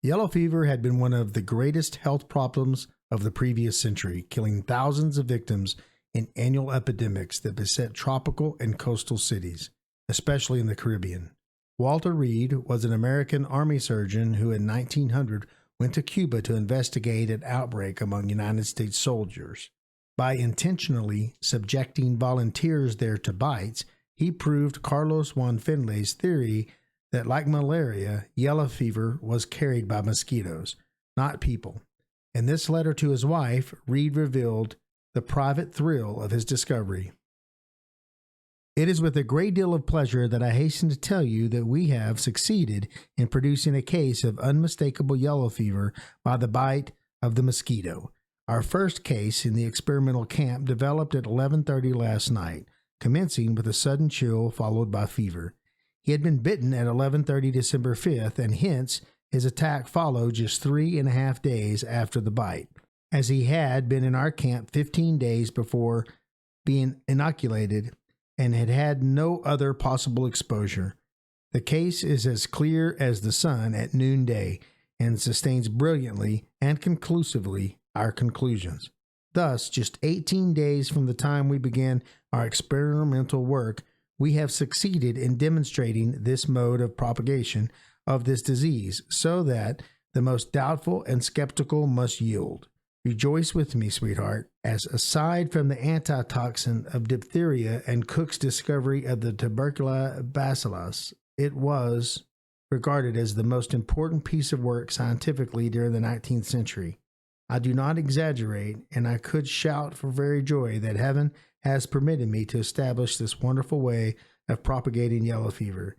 Yellow fever had been one of the greatest health problems of the previous century, killing thousands of victims in annual epidemics that beset tropical and coastal cities, especially in the Caribbean. Walter Reed was an American Army surgeon who in 1900 went to Cuba to investigate an outbreak among United States soldiers. By intentionally subjecting volunteers there to bites, he proved Carlos Finlay's theory that, like malaria, yellow fever was carried by mosquitoes, not people. In this letter to his wife, Reed revealed the private thrill of his discovery. It is with a great deal of pleasure that I hasten to tell you that we have succeeded in producing a case of unmistakable yellow fever by the bite of the mosquito. Our first case in the experimental camp developed at 11:30 last night, commencing with a sudden chill followed by fever. He had been bitten at 11:30 December 5th, and hence his attack followed just 3.5 days after the bite, as he had been in our camp 15 days before being inoculated and had had no other possible exposure. The case is as clear as the sun at noonday and sustains brilliantly and conclusively our conclusions. Thus, just 18 days from the time we began our experimental work, we have succeeded in demonstrating this mode of propagation of this disease, so that the most doubtful and skeptical must yield. Rejoice with me, sweetheart, as aside from the antitoxin of diphtheria and Cook's discovery of the tubercular bacillus, it was regarded as the most important piece of work scientifically during the 19th century. I do not exaggerate, and I could shout for very joy that heaven has permitted me to establish this wonderful way of propagating yellow fever.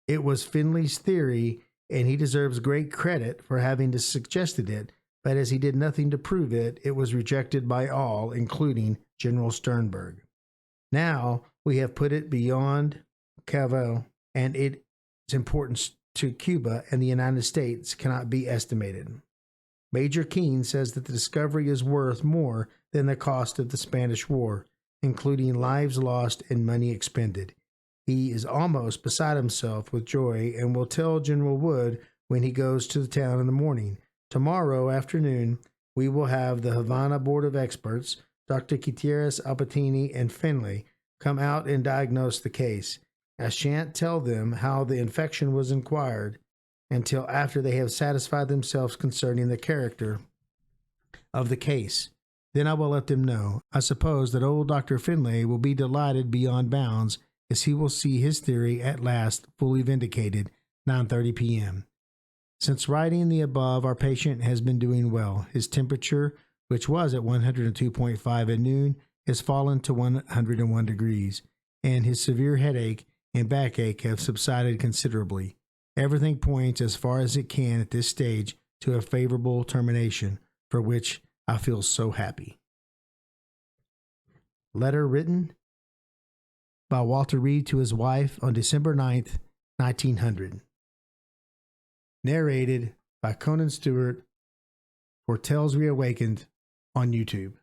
It was Finlay's theory, and he deserves great credit for having suggested it, but as he did nothing to prove it, it was rejected by all, including General Sternberg. Now we have put it beyond cavil, and its importance to Cuba and the United States cannot be estimated. Major Keene says that the discovery is worth more than the cost of the Spanish War, including lives lost and money expended. He is almost beside himself with joy and will tell General Wood when he goes to the town in the morning. Tomorrow afternoon, we will have the Havana Board of Experts, Dr. Gutierrez, Albertini, and Finlay, come out and diagnose the case. I shan't tell them how the infection was acquired until after they have satisfied themselves concerning the character of the case. Then I will let them know. I suppose that old Dr. Finlay will be delighted beyond bounds, as he will see his theory at last fully vindicated, 9:30 p.m. Since writing the above, our patient has been doing well. His temperature, which was at 102.5 at noon, has fallen to 101 degrees, and his severe headache and backache have subsided considerably. Everything points as far as it can at this stage to a favorable termination, for which I feel so happy. Letter written by Walter Reed to his wife on December 9th, 1900. Narrated by Conan Stewart for Tales Reawakened on YouTube.